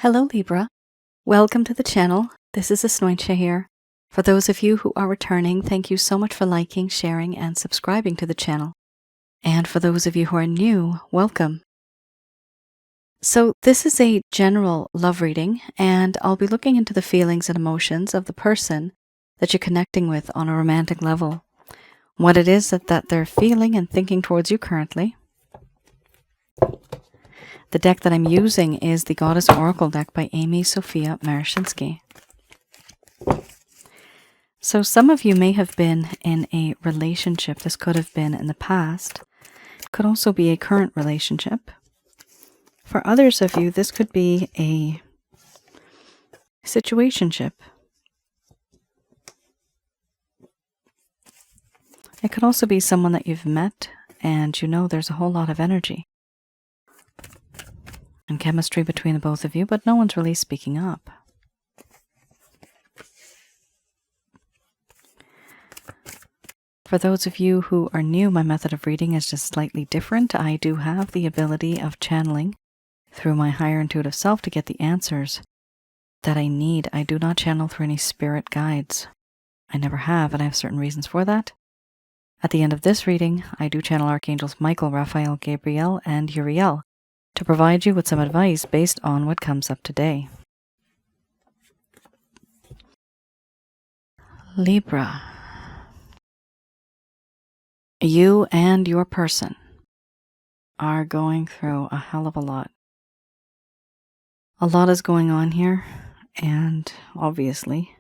Hello Libra, welcome to the channel. This is Asnointia here. For those of you who are returning, thank you so much for liking, sharing, and subscribing to the channel. And for those of you who are new, welcome. So this is a general love reading, and I'll be looking into the feelings and emotions of the person that you're connecting with on a romantic level. What it is that they're feeling and thinking towards you currently. The deck that I'm using is the Goddess Oracle deck by Amy Sophia Marashinsky. So some of you may have been in a relationship. This could have been in the past. It could also be a current relationship. For others of you, this could be a situationship. It could also be someone that you've met and you know there's a whole lot of energy and chemistry between the both of you, but no one's really speaking up. For those of you who are new, my method of reading is just slightly different. I do have the ability of channeling through my higher intuitive self to get the answers that I need. I do not channel through any spirit guides. I never have, and I have certain reasons for that. At the end of this reading, I do channel Archangels Michael, Raphael, Gabriel, and Uriel to provide you with some advice based on what comes up today. Libra. You and your person are going through a hell of a lot. A lot is going on here, and obviously,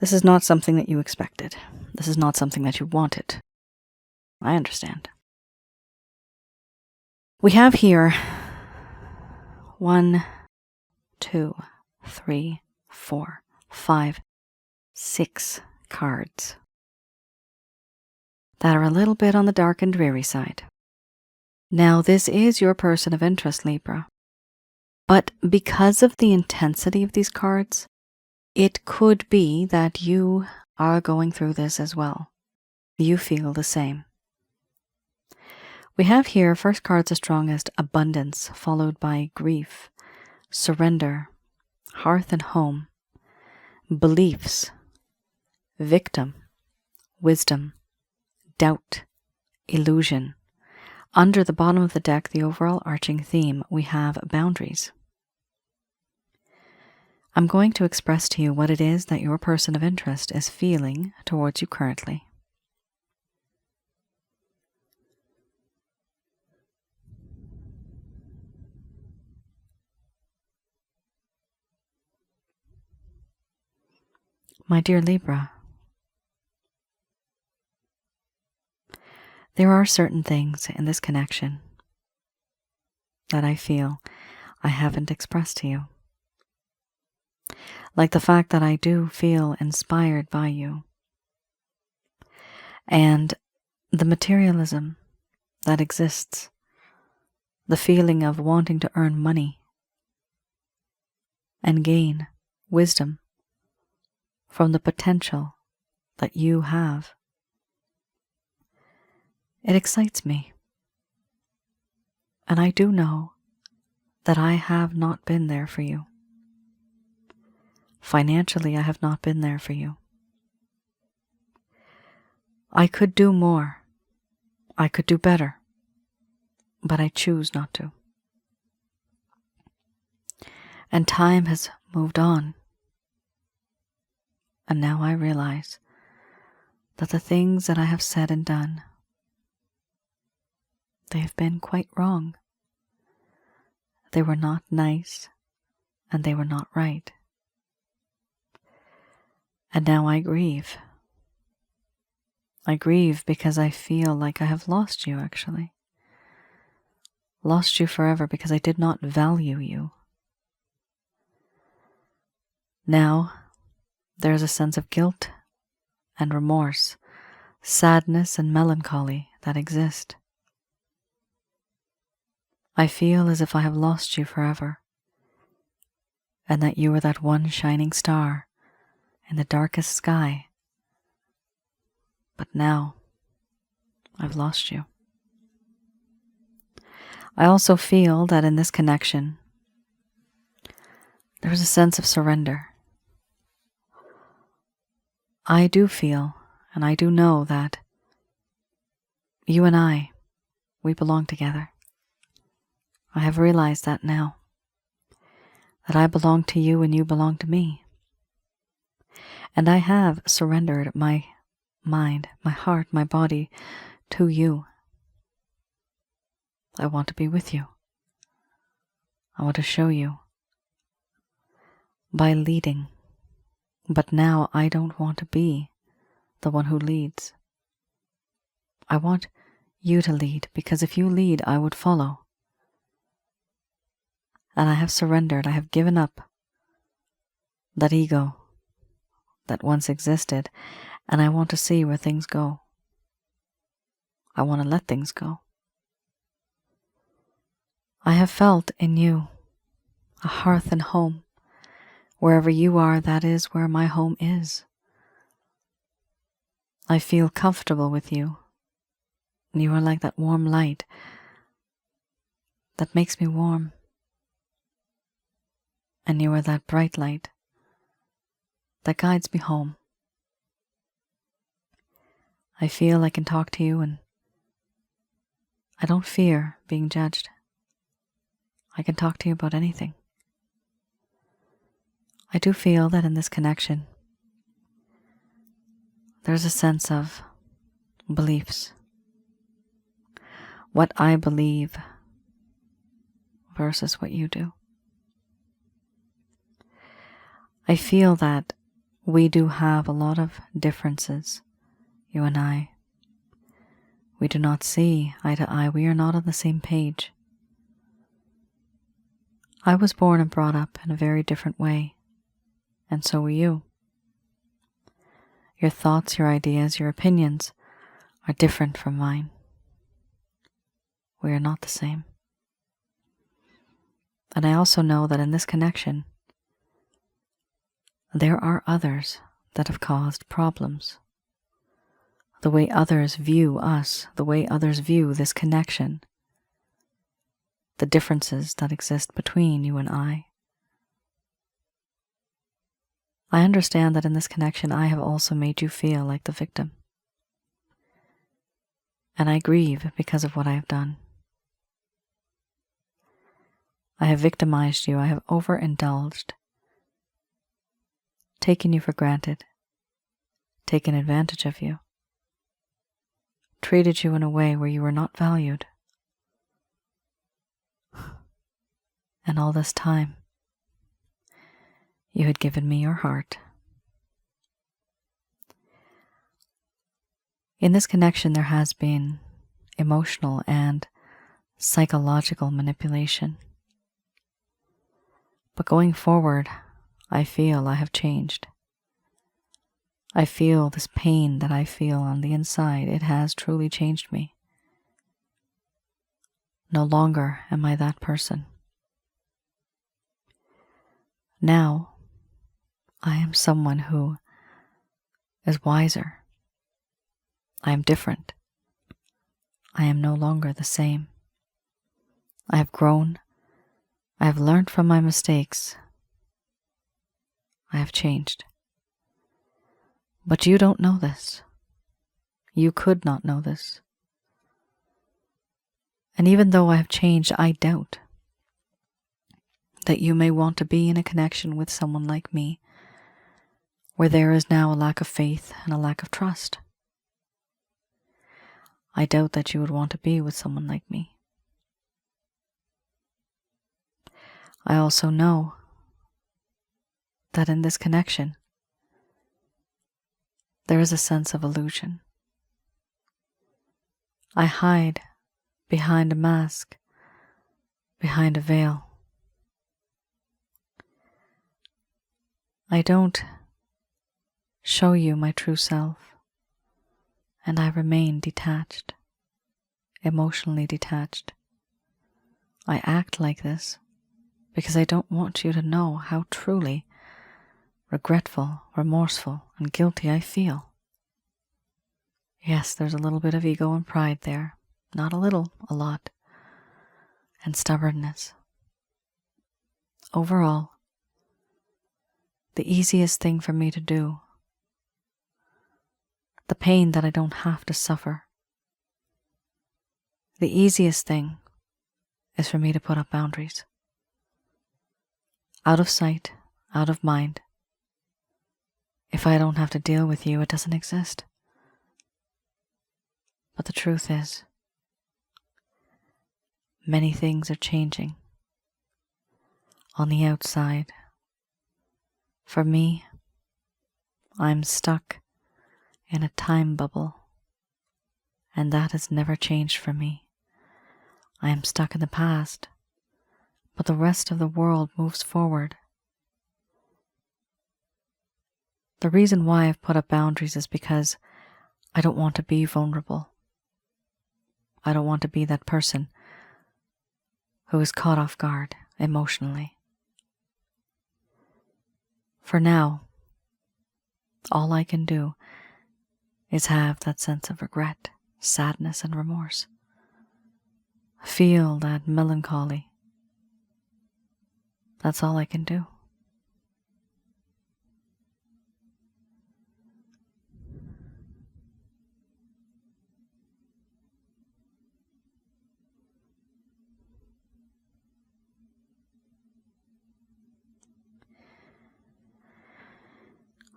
this is not something that you expected. This is not something that you wanted. I understand. We have here 1, 2, 3, 4, 5, 6 cards that are a little bit on the dark and dreary side. Now, this is your person of interest, Libra. But because of the intensity of these cards, it could be that you are going through this as well. You feel the same. We have here first cards as strong as abundance, followed by grief, surrender, hearth and home, beliefs, victim, wisdom, doubt, illusion. Under the bottom of the deck, the overall arching theme, we have boundaries. I'm going to express to you what it is that your person of interest is feeling towards you currently. My dear Libra, there are certain things in this connection that I feel I haven't expressed to you. Like the fact that I do feel inspired by you. And the materialism that exists. The feeling of wanting to earn money and gain wisdom from the potential that you have. It excites me. And I do know that I have not been there for you. Financially, I have not been there for you. I could do more. I could do better. But I choose not to. And time has moved on. And now I realize that the things that I have said and done, they have been quite wrong. They were not nice, and they were not right. And now I grieve. I grieve because I feel like I have lost you, actually. Lost you forever because I did not value you. Now, there is a sense of guilt and remorse, sadness and melancholy that exist. I feel as if I have lost you forever, and that you were that one shining star in the darkest sky. But now, I've lost you. I also feel that in this connection, There's a sense of surrender. I do feel, and I do know that you and I, we belong together. I have realized that now, that I belong to you and you belong to me. And I have surrendered my mind, my heart, my body to you. I want to be with you. I want to show you by leading. But now I don't want to be the one who leads. I want you to lead, because if you lead, I would follow. And I have surrendered, I have given up that ego that once existed, and I want to see where things go. I want to let things go. I have felt in you a hearth and home. Wherever you are, that is where my home is. I feel comfortable with you. You are like that warm light that makes me warm. And you are that bright light that guides me home. I feel I can talk to you and I don't fear being judged. I can talk to you about anything. I do feel that in this connection, there's a sense of beliefs. What I believe versus what you do. I feel that we do have a lot of differences, you and I. We do not see eye to eye. We are not on the same page. I was born and brought up in a very different way, and so were you. Your thoughts, your ideas, your opinions are different from mine. We are not the same. And I also know that in this connection, there are others that have caused problems. The way others view us, the way others view this connection, the differences that exist between you and I. I understand that in this connection I have also made you feel like the victim. And I grieve because of what I have done. I have victimized you, I have overindulged, taken you for granted, taken advantage of you, treated you in a way where you were not valued. And all this time, you had given me your heart. In this connection, there has been emotional and psychological manipulation. But going forward, I feel I have changed. I feel this pain that I feel on the inside. It has truly changed me. No longer am I that person. Now, I am someone who is wiser. I am different. I am no longer the same. I have grown. I have learned from my mistakes. I have changed. But you don't know this. You could not know this. And even though I have changed, I doubt that you may want to be in a connection with someone like me, where there is now a lack of faith and a lack of trust. I doubt that you would want to be with someone like me. I also know that in this connection, there is a sense of illusion. I hide behind a mask, behind a veil. I don't show you my true self, and I remain detached, emotionally detached. I act like this because I don't want you to know how truly regretful, remorseful, and guilty I feel. Yes, there's a little bit of ego and pride there. Not a little, a lot. And stubbornness. Overall, the easiest thing for me to do, the pain that I don't have to suffer. The easiest thing is for me to put up boundaries. Out of sight, out of mind. If I don't have to deal with you, it doesn't exist. But the truth is, many things are changing on the outside. For me, I'm stuck in a time bubble, and that has never changed for me. I am stuck in the past, but the rest of the world moves forward. The reason why I've put up boundaries is because I don't want to be vulnerable. I don't want to be that person who is caught off guard emotionally. For now, all I can do is have that sense of regret, sadness, and remorse. Feel that melancholy. That's all I can do.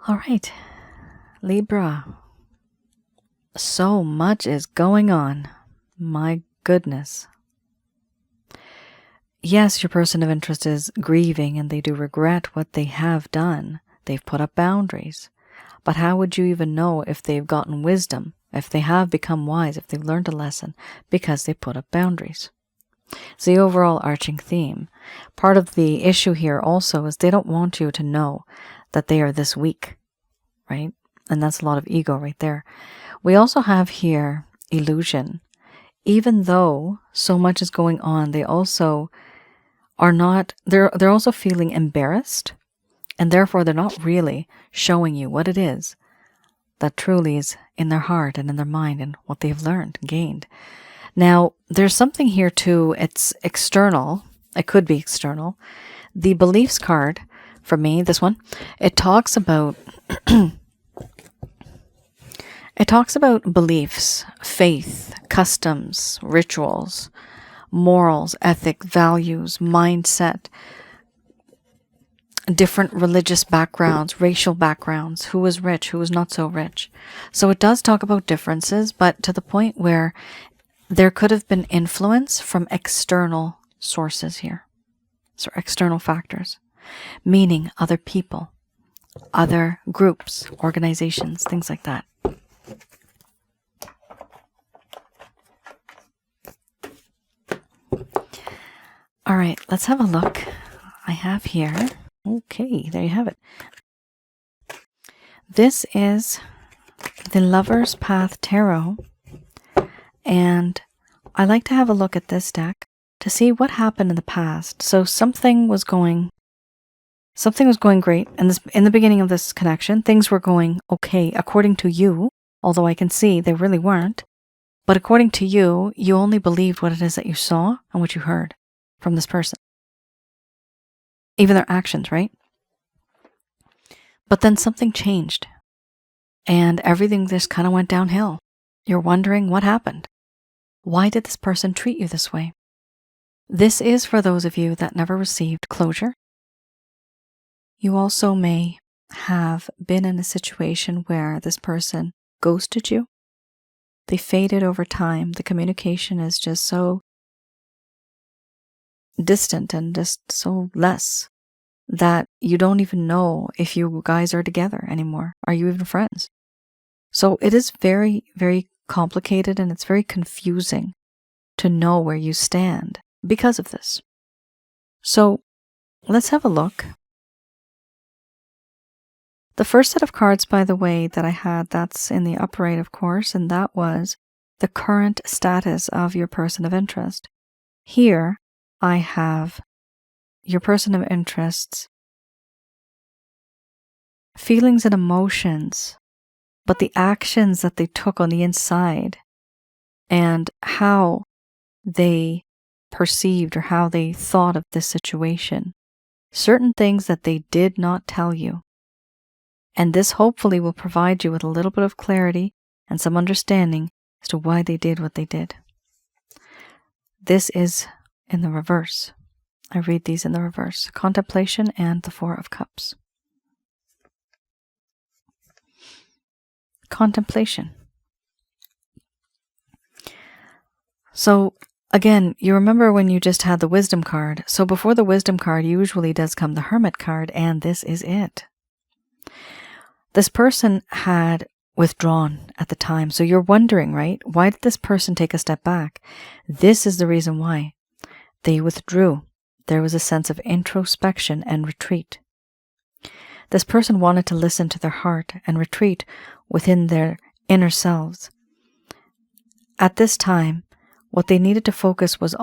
All right, Libra. So much is going on. My goodness. Yes, your person of interest is grieving and they do regret what they have done. They've put up boundaries. But how would you even know if they've gotten wisdom, if they have become wise, if they've learned a lesson? Because they put up boundaries. It's the overall arching theme. Part of the issue here also is they don't want you to know that they are this weak, right? And that's a lot of ego right there. We also have here illusion. Even though so much is going on, they also are not, they're also feeling embarrassed, and therefore they're not really showing you what it is that truly is in their heart and in their mind and what they've learned and gained. Now, there's something here too, it's external. It could be external. The beliefs card, for me, this one, it talks about it talks about beliefs, faith, customs, rituals, morals, ethic, values, mindset, different religious backgrounds, racial backgrounds, who is rich, who is not so rich. So it does talk about differences, but to the point where there could have been influence from external sources here. So external factors, meaning other people, other groups, organizations, things like that. All right, let's have a look. I have here, okay, there you have it. This is the Lover's Path Tarot, and I like to have a look at this deck to see what happened in the past. So something was going great, and in the beginning of this connection, things were going okay according to you, although I can see they really weren't. But according to you, you only believed what it is that you saw and what you heard from this person. Even their actions, right? But then something changed, and everything just kind of went downhill. You're wondering what happened. Why did this person treat you this way? This is for those of you that never received closure. You also may have been in a situation where this person ghosted you. They faded over time. The communication is just so distant and just so less that you don't even know if you guys are together anymore. Are you even friends? So it is very, very complicated, and it's very confusing to know where you stand because of this. So let's have a look. The first set of cards, by the way, that I had, that's in the upright, of course, and that was the current status of your person of interest. Here, I have your person of interest's feelings and emotions, but the actions that they took on the inside and how they perceived or how they thought of this situation. Certain things that they did not tell you And this hopefully will provide you with a little bit of clarity and some understanding as to why they did what they did. This is in the reverse. I read these in the reverse. Contemplation and the Four of Cups. Contemplation. So again, you remember when you just had the Wisdom card. So before the Wisdom card usually does come the Hermit card, and this is it. This person had withdrawn at the time. So you're wondering, right? Why did this person take a step back? This is the reason why. They withdrew. There was a sense of introspection and retreat. This person wanted to listen to their heart and retreat within their inner selves. At this time, what they needed to focus was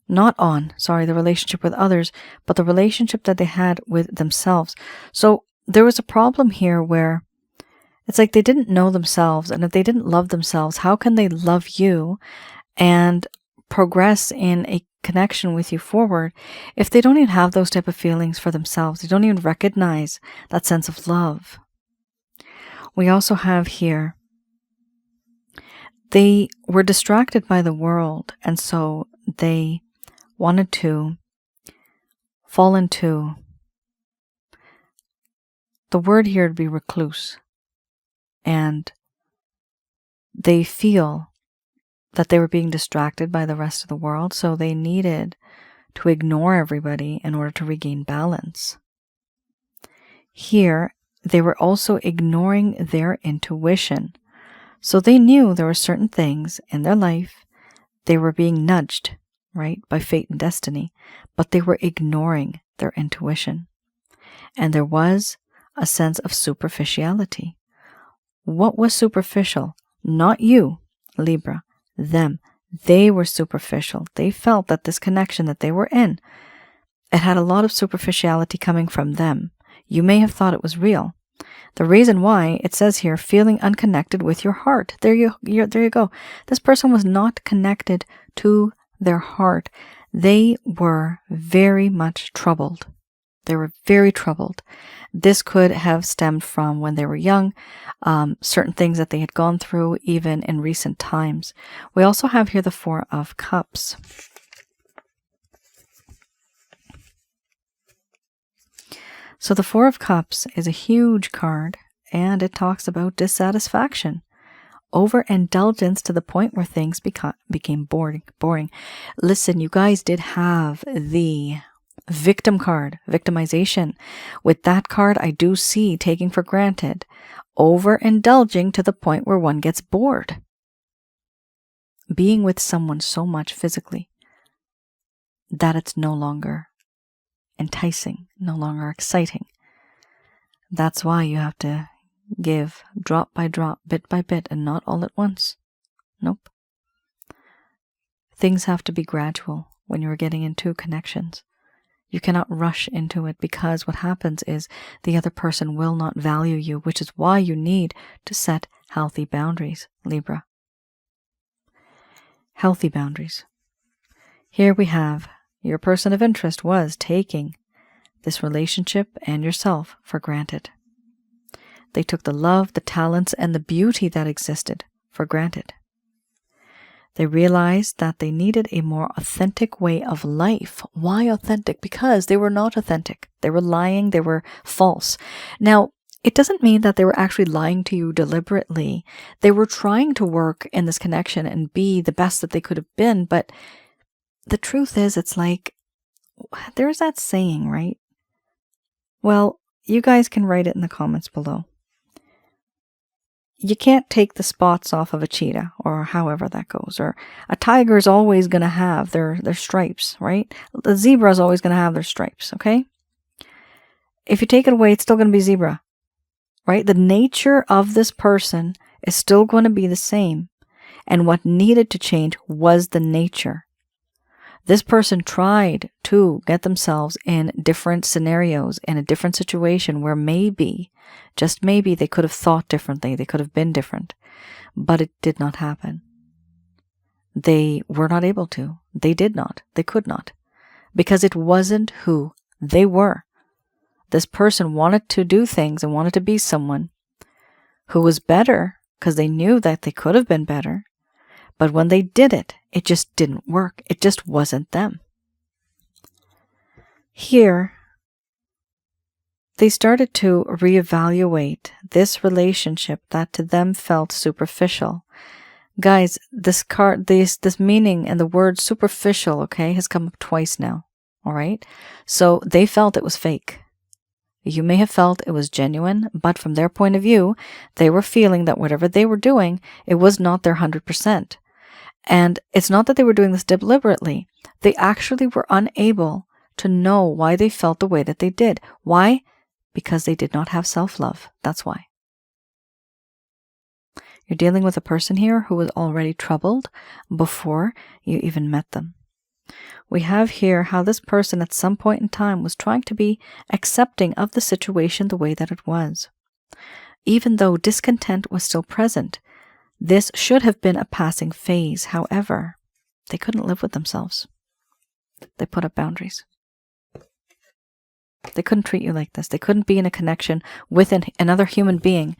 not on the relationship with others, but the relationship that they had with themselves. So there was a problem here where it's like they didn't know themselves, and if they didn't love themselves, how can they love you and progress in a connection with you forward if they don't even have those type of feelings for themselves? They don't even recognize that sense of love. We also have here, they were distracted by the world, and so they wanted to fall into, the word here would be recluse, and they feel that they were being distracted by the rest of the world, so they needed to ignore everybody in order to regain balance. Here, they were also ignoring their intuition. So they knew there were certain things in their life, they were being nudged, right, by fate and destiny, but they were ignoring their intuition. And there was a sense of superficiality. What was superficial? Not you, Libra, them. They were superficial. They felt that this connection that they were in, it had a lot of superficiality coming from them. You may have thought it was real. The reason why, it says here, feeling unconnected with your heart. There you go. This person was not connected to their heart. They were very much troubled. They were very troubled. This could have stemmed from when they were young, certain things that they had gone through even in recent times. We also have here the Four of Cups. So the Four of Cups is a huge card, and it talks about dissatisfaction, overindulgence to the point where things became boring. Listen, you guys did have the Victim card, victimization. With that card, I do see taking for granted, overindulging to the point where one gets bored. Being with someone so much physically that it's no longer enticing, no longer exciting. That's why you have to give drop by drop, bit by bit, and not all at once. Nope. Things have to be gradual when you're getting into connections. You cannot rush into it, because what happens is the other person will not value you, which is why you need to set healthy boundaries, Libra. Healthy boundaries. Here we have your person of interest was taking this relationship and yourself for granted. They took the love, the talents, and the beauty that existed for granted. They realized that they needed a more authentic way of life. Why authentic? Because they were not authentic. They were lying. They were false. Now, it doesn't mean that they were actually lying to you deliberately. They were trying to work in this connection and be the best that they could have been. But the truth is, it's like, there's that saying, right? Well, you guys can write it in the comments below. You can't take the spots off of a cheetah, or however that goes. Or a tiger is always going to have their stripes, right? The zebra is always going to have their stripes, okay? If you take it away, it's still going to be zebra, right? The nature of this person is still going to be the same. And what needed to change was the nature. This person tried to get themselves in different scenarios, in a different situation where maybe, just maybe, they could have thought differently. They could have been different. But it did not happen. They were not able to. They did not. They could not. Because it wasn't who they were. This person wanted to do things and wanted to be someone who was better because they knew that they could have been better. But when they did it, it just didn't work. It just wasn't them. Here, they started to reevaluate this relationship that to them felt superficial. Guys, this meaning and the word superficial, okay, has come up twice now. All right? So they felt it was fake. You may have felt it was genuine, but from their point of view, they were feeling that whatever they were doing, it was not their 100%. And it's not that they were doing this deliberately. They actually were unable to know why they felt the way that they did. Why? Because they did not have self-love. That's why. You're dealing with a person here who was already troubled before you even met them. We have here how this person at some point in time was trying to be accepting of the situation the way that it was. Even though discontent was still present, this should have been a passing phase. However, they couldn't live with themselves. They put up boundaries. They couldn't treat you like this. They couldn't be in a connection with another human being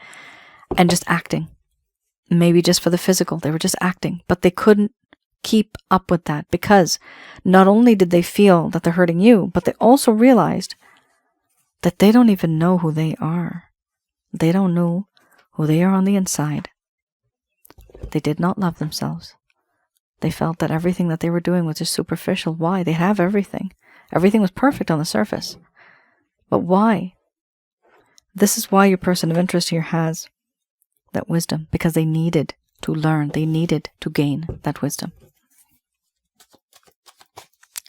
and just acting. Maybe just for the physical. They were just acting. But they couldn't keep up with that because not only did they feel that they're hurting you, but they also realized that they don't even know who they are. They don't know who they are on the inside. They did not love themselves. They felt that everything that they were doing was just superficial. Why? They have everything. Everything was perfect on the surface. But why? This is why your person of interest here has that wisdom, because they needed to learn. They needed to gain that wisdom.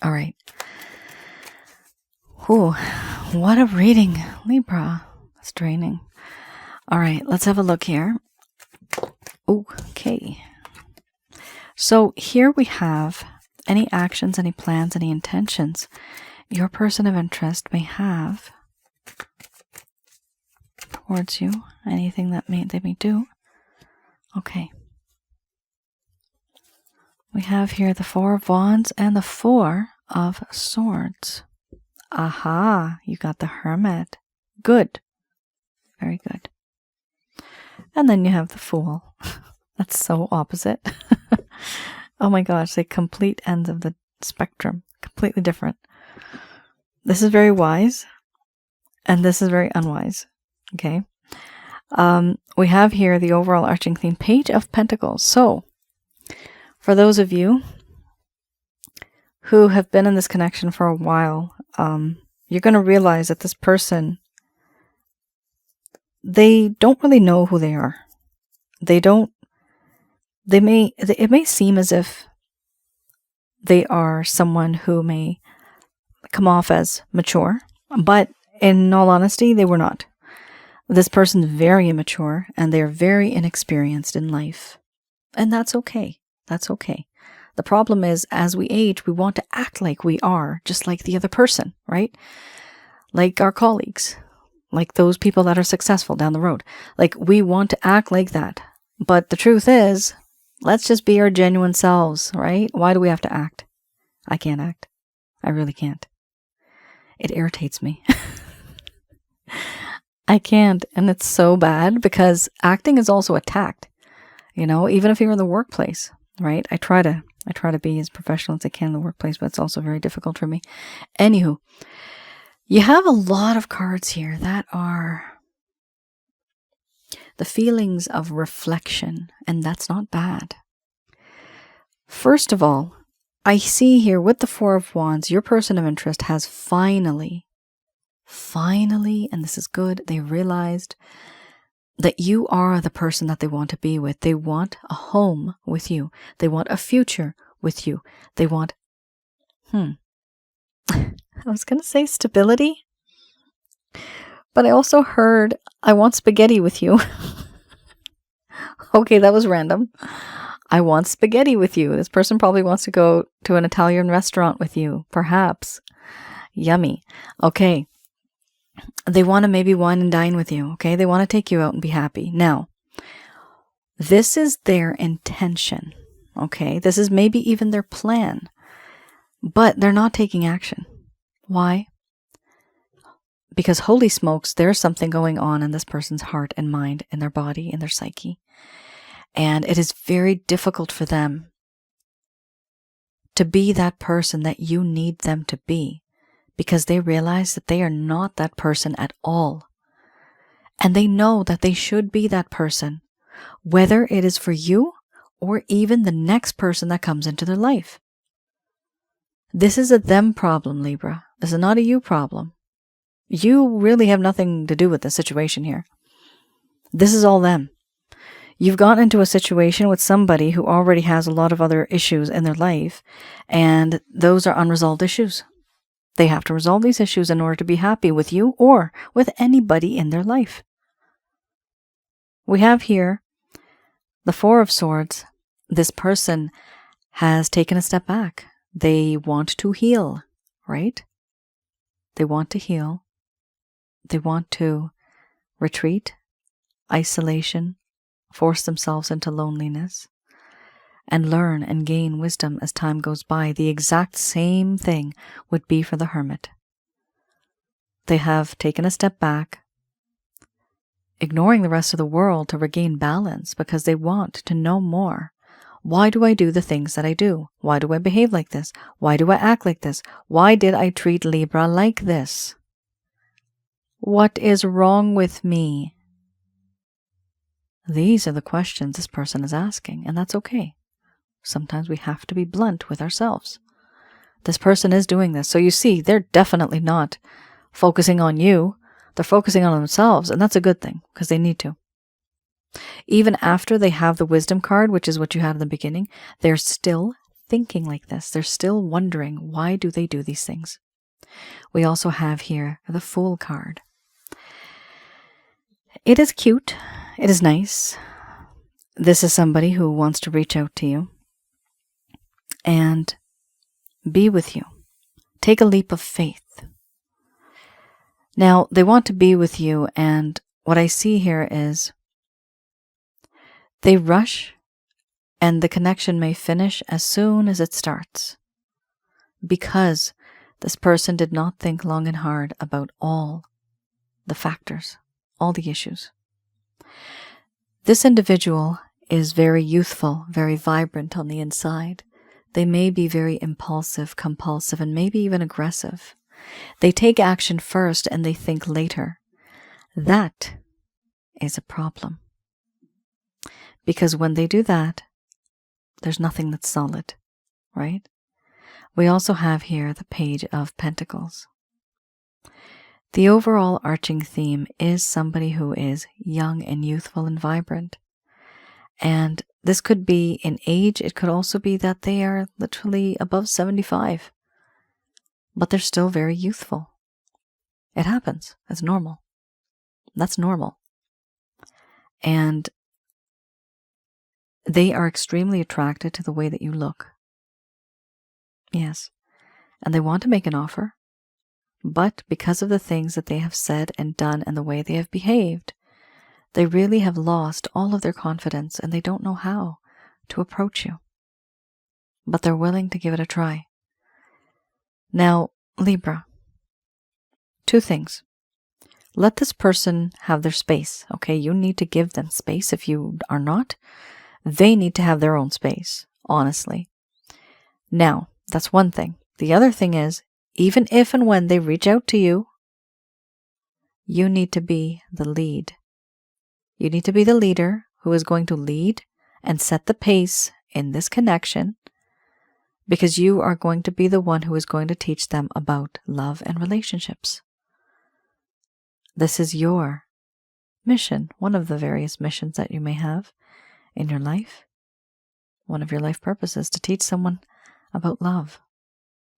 All right. Ooh, what a reading, Libra. It's draining. All right, let's have a look here. Okay. So here we have any actions, any plans, any intentions your person of interest may have towards you, anything that they may do. Okay. We have here the Four of Wands and the Four of Swords. Aha, you got the Hermit. Good. Very good. And then you have the Fool. That's so opposite. Oh my gosh, the complete ends of the spectrum. Completely different. This is very wise, and this is very unwise. Okay. We have here the overall arching theme, Page of Pentacles. So, for those of you who have been in this connection for a while, you're going to realize that this person, they don't really know who they are. It may seem as if they are someone who may come off as mature, but in all honesty, they were not. This person's very immature and they're very inexperienced in life. And that's okay. That's okay. The problem is, as we age, we want to act like we are just like the other person, right? Like our colleagues, like those people that are successful down the road. Like we want to act like that. But the truth is, let's just be our genuine selves, right? Why do we have to act? I can't act. I really can't. It irritates me. I can't, and it's so bad because acting is also a tact. You know, even if you're in the workplace, right? I try to be as professional as I can in the workplace, but it's also very difficult for me. Anywho, you have a lot of cards here that are the feelings of reflection, and that's not bad. First of all, I see here with the Four of Wands, your person of interest has finally, and this is good, they realized that you are the person that they want to be with. They want a home with you. They want a future with you. They want, I was going to say stability, but I also heard, I want spaghetti with you. Okay, that was random. I want spaghetti with you. This person probably wants to go to an Italian restaurant with you, perhaps. Yummy. Okay. They want to maybe wine and dine with you, okay? They want to take you out and be happy. Now, this is their intention, okay? This is maybe even their plan, but they're not taking action. Why? Because holy smokes, there's something going on in this person's heart and mind, in their body, in their psyche. And it is very difficult for them to be that person that you need them to be, because they realize that they are not that person at all. And they know that they should be that person, whether it is for you or even the next person that comes into their life. This is a them problem, Libra. This is not a you problem. You really have nothing to do with the situation here. This is all them. You've gotten into a situation with somebody who already has a lot of other issues in their life, and those are unresolved issues. They have to resolve these issues in order to be happy with you or with anybody in their life. We have here the Four of Swords. This person has taken a step back. They want to heal, right? They want to heal. They want to retreat, isolation, force themselves into loneliness, and learn and gain wisdom as time goes by. The exact same thing would be for the Hermit. They have taken a step back, ignoring the rest of the world to regain balance because they want to know more. Why do I do the things that I do? Why do I behave like this? Why do I act like this? Why did I treat Libra like this? What is wrong with me? These are the questions this person is asking, and that's okay. Sometimes we have to be blunt with ourselves. This person is doing this. So you see, they're definitely not focusing on you. They're focusing on themselves, and that's a good thing because they need to. Even after they have the wisdom card, which is what you had in the beginning, they're still thinking like this. They're still wondering, why do they do these things? We also have here the Fool card. It is cute. It is nice. This is somebody who wants to reach out to you and be with you. Take a leap of faith. Now, they want to be with you, and what I see here is they rush, and the connection may finish as soon as it starts, because this person did not think long and hard about all the factors, all the issues. This individual is very youthful, very vibrant on the inside. They may be very impulsive, compulsive, and maybe even aggressive. They take action first and they think later. That is a problem. Because when they do that, there's nothing that's solid, right? We also have here the Page of Pentacles. The overall arching theme is somebody who is young and youthful and vibrant. And this could be in age. It could also be that they are literally above 75. But they're still very youthful. It happens. It's normal. That's normal. And they are extremely attracted to the way that you look. Yes. And they want to make an offer. But because of the things that they have said and done and the way they have behaved, they really have lost all of their confidence and they don't know how to approach you. But they're willing to give it a try. Now, Libra, two things. Let this person have their space, okay? You need to give them space. If you are not, they need to have their own space, honestly. Now, that's one thing. The other thing is, even if and when they reach out to you, you need to be the lead. You need to be the leader who is going to lead and set the pace in this connection, because you are going to be the one who is going to teach them about love and relationships. This is your mission, one of the various missions that you may have in your life. One of your life purposes, to teach someone about love,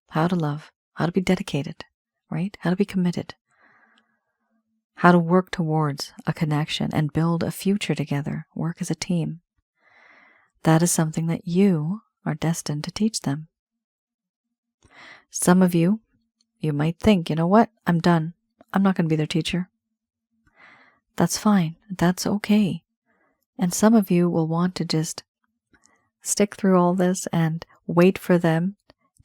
how to be dedicated, right? How to be committed, how to work towards a connection and build a future together, work as a team. That is something that you are destined to teach them. Some of you might think, you know what? I'm done. I'm not going to be their teacher. That's fine. That's okay. And some of you will want to just stick through all this and wait for them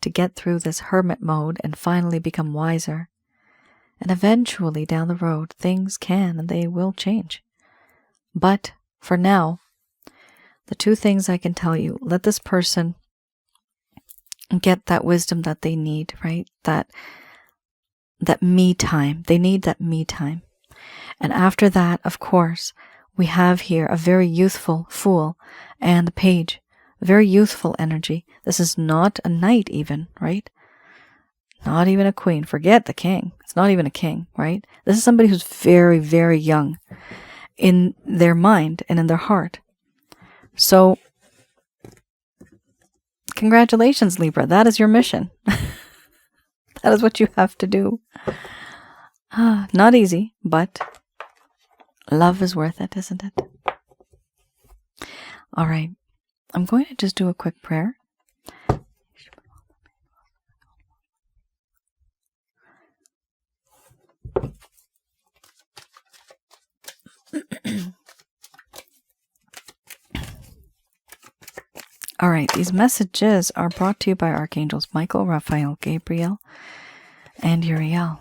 to get through this hermit mode and finally become wiser And eventually down the road, things can and they will change. But for now, the two things I can tell you, let this person get that wisdom that they need, right? That me time. They need that me time. And after that, of course, we have here a very youthful Fool and the Page. Very youthful energy. This is not a knight even, right? Not even a queen. Forget the king. It's not even a king, right? This is somebody who's very, very young in their mind and in their heart. So, congratulations, Libra. That is your mission. That is what you have to do. Not easy, but love is worth it, isn't it? All right. I'm going to just do a quick prayer. All right, these messages are brought to you by Archangels Michael, Raphael, Gabriel, and Uriel.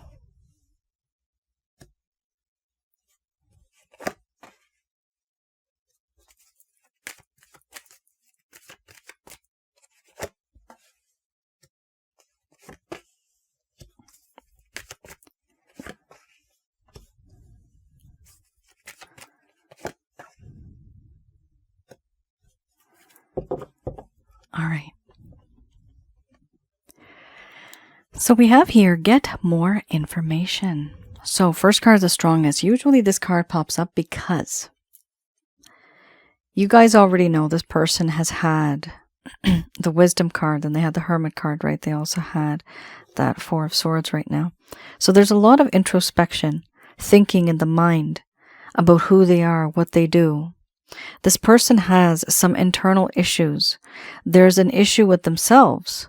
All right. So we have here, get more information. So first card is the strongest. Usually this card pops up because you guys already know this person has had the wisdom card, and they had the hermit card, right? They also had that Four of Swords right now. So there's a lot of introspection, thinking in the mind about who they are, what they do. This person has some internal issues. There's an issue with themselves.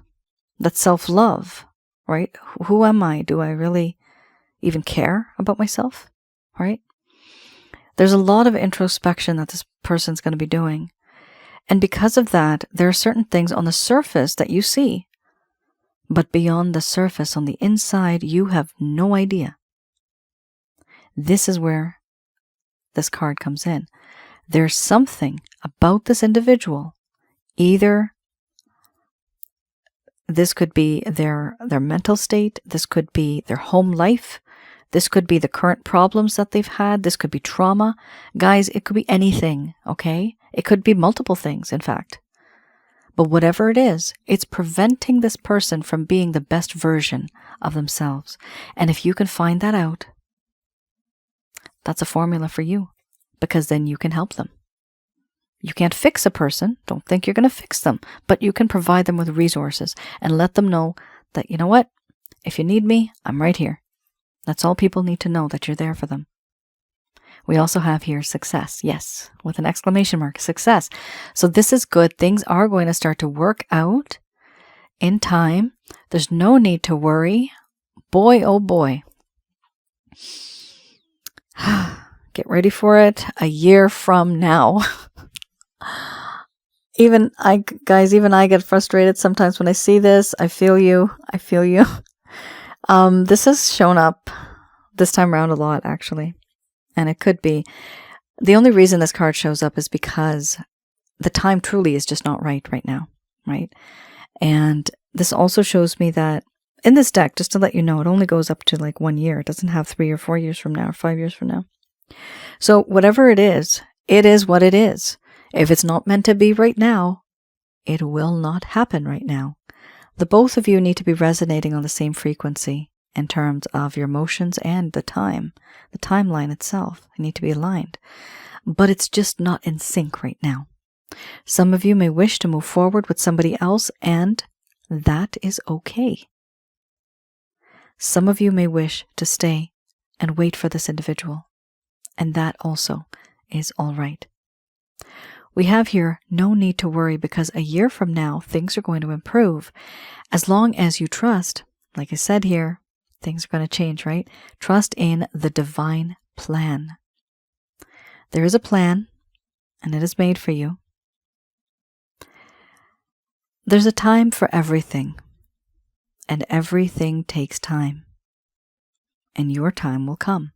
That's self-love, right? Who am I? Do I really even care about myself, right? There's a lot of introspection that this person's going to be doing. And because of that, there are certain things on the surface that you see. But beyond the surface, on the inside, you have no idea. This is where this card comes in. There's something about this individual. Either this could be their mental state, this could be their home life, this could be the current problems that they've had, this could be trauma. Guys, it could be anything, okay? It could be multiple things, in fact. But whatever it is, it's preventing this person from being the best version of themselves. And if you can find that out, that's a formula for you, because then you can help them. You can't fix a person. Don't think you're going to fix them, but you can provide them with resources and let them know that, you know what? If you need me, I'm right here. That's all people need to know, that you're there for them. We also have here success. Yes, with an exclamation mark, success. So this is good. Things are going to start to work out in time. There's no need to worry. Boy, oh boy. Get ready for it. A year from now. Even I get frustrated sometimes when I see this. I feel you. I feel you. This has shown up this time around a lot, actually. And it could be. The only reason this card shows up is because the time truly is just not right now, right? And this also shows me that in this deck, just to let you know, it only goes up to like 1 year. It doesn't have 3 or 4 years from now or 5 years from now. So whatever it is what it is. If it's not meant to be right now, it will not happen right now. The both of you need to be resonating on the same frequency in terms of your emotions and the timeline itself. They need to be aligned. But it's just not in sync right now. Some of you may wish to move forward with somebody else, and that is okay. Some of you may wish to stay and wait for this individual, and that also is all right. We have here no need to worry, because a year from now, things are going to improve. As long as you trust, like I said here, things are going to change, right? Trust in the divine plan. There is a plan, and it is made for you. There's a time for everything, and everything takes time. and your time will come.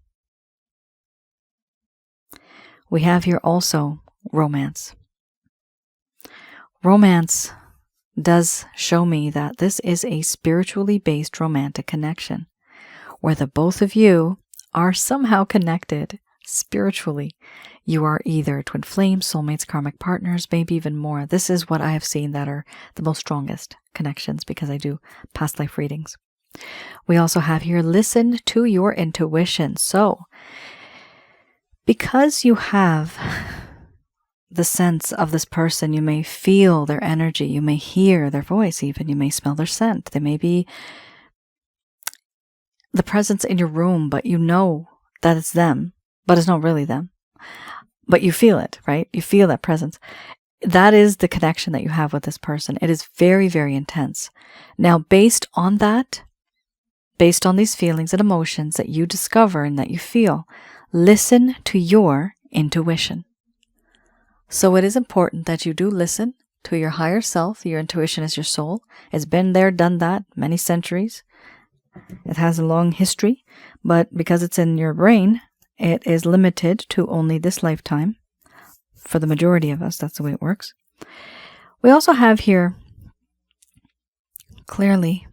We have here also romance. Romance does show me that this is a spiritually based romantic connection where the both of you are somehow connected spiritually. You are either twin flames, soulmates, karmic partners, maybe even more. This is what I have seen that are the most strongest connections because I do past life readings. We also have here, listen to your intuition. So, because you have the sense of this person, you may feel their energy, you may hear their voice even, you may smell their scent. They may be the presence in your room, but you know that it's them, but it's not really them. But you feel it, right? You feel that presence. That is the connection that you have with this person. It is very, very intense. Now, based on that, based on these feelings and emotions that you discover and that you feel, listen to your intuition. So it is important that you do listen to your higher self. Your intuition is your soul. It's been there, done that, many centuries. It has a long history, but because it's in your brain, it is limited to only this lifetime. For the majority of us, that's the way it works. We also have here, clearly,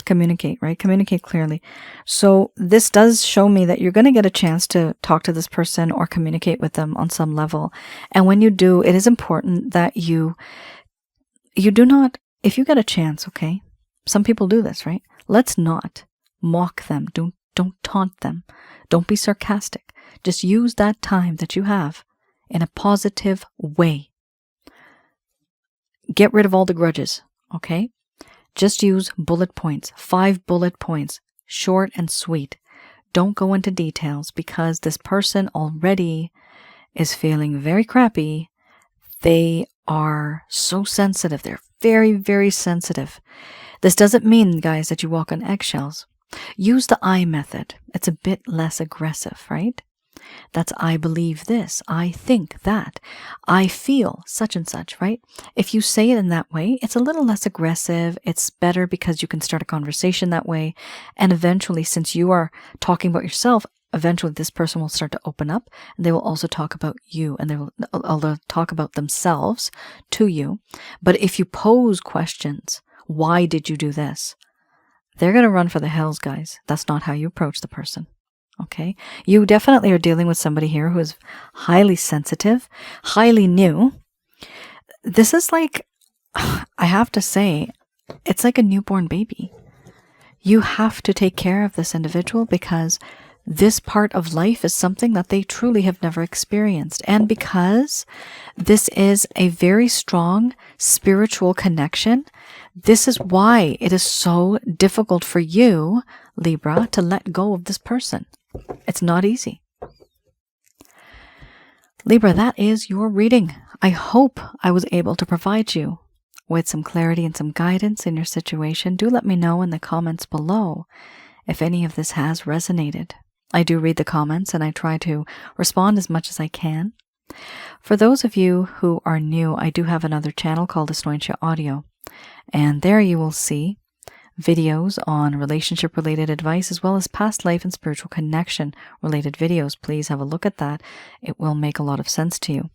communicate, right? Communicate clearly. So this does show me that you're going to get a chance to talk to this person or communicate with them on some level. And when you do, it is important that you do not, if you get a chance, okay? Some people do this, right? Let's not mock them. Don't taunt them. Don't be sarcastic. Just use that time that you have in a positive way. Get rid of all the grudges, okay? Just use bullet points, 5 bullet points, short and sweet. Don't go into details because this person already is feeling very crappy. They are so sensitive. They're very, very sensitive. This doesn't mean, guys, that you walk on eggshells. Use the I method. It's a bit less aggressive, right? That's I believe this, I think that, I feel such and such, right? If you say it in that way, it's a little less aggressive. It's better because you can start a conversation that way. And eventually, since you are talking about yourself, eventually this person will start to open up and they will also talk about you and they will talk about themselves to you. But if you pose questions, why did you do this? They're going to run for the hills, guys. That's not how you approach the person. Okay? You definitely are dealing with somebody here who is highly sensitive, highly new. This is like, I have to say, it's like a newborn baby. You have to take care of this individual because this part of life is something that they truly have never experienced. And because this is a very strong spiritual connection, this is why it is so difficult for you, Libra, to let go of this person. It's not easy. Libra, that is your reading. I hope I was able to provide you with some clarity and some guidance in your situation. Do let me know in the comments below if any of this has resonated. I do read the comments and I try to respond as much as I can. For those of you who are new, I do have another channel called Asnointia Audio. And there you will see videos on relationship-related advice as well as past life and spiritual connection-related videos. Please have a look at that. It will make a lot of sense to you.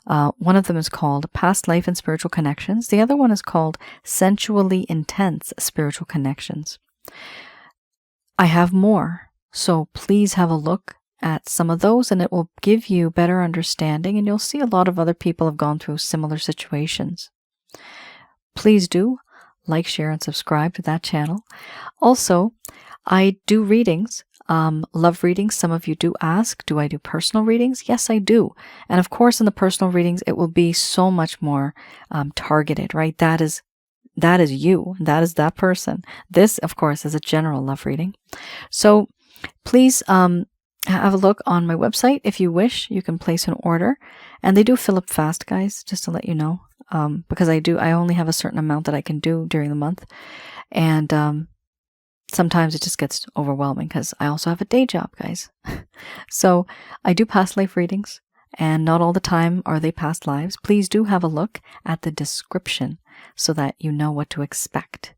One of them is called Past Life and Spiritual Connections. The other one is called Sensually Intense Spiritual Connections. I have more, so please have a look at some of those and it will give you better understanding and you'll see a lot of other people have gone through similar situations. Please do like, share, and subscribe to that channel. Also, I do readings, love readings. Some of you do ask, do I do personal readings? Yes, I do. And of course, in the personal readings, it will be so much more targeted, right? That is you. That is that person. This, of course, is a general love reading. So please have a look on my website. If you wish, you can place an order. And they do fill up fast, guys, just to let you know. Because I only have a certain amount that I can do during the month. And sometimes it just gets overwhelming because I also have a day job, guys. So I do past life readings and not all the time are they past lives. Please do have a look at the description so that you know what to expect.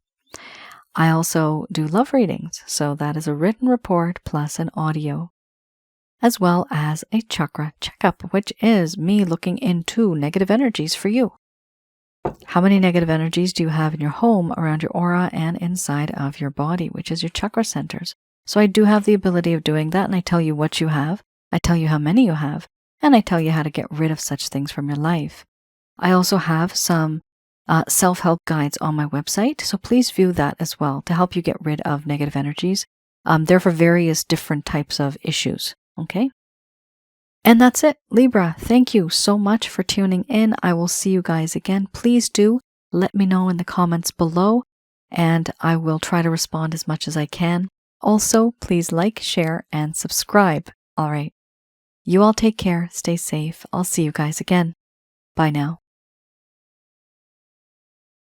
I also do love readings, so that is a written report plus an audio, as well as a chakra checkup, which is me looking into negative energies for you. How many negative energies do you have in your home, around your aura, and inside of your body, which is your chakra centers? So I do have the ability of doing that, and I tell you what you have, I tell you how many you have, and I tell you how to get rid of such things from your life. I also have some self-help guides on my website, so please view that as well to help you get rid of negative energies. They're for various different types of issues, okay? And that's it, Libra. Thank you so much for tuning in. I will see you guys again. Please do let me know in the comments below, and I will try to respond as much as I can. Also, please like, share, and subscribe. All right. You all take care. Stay safe. I'll see you guys again. Bye now.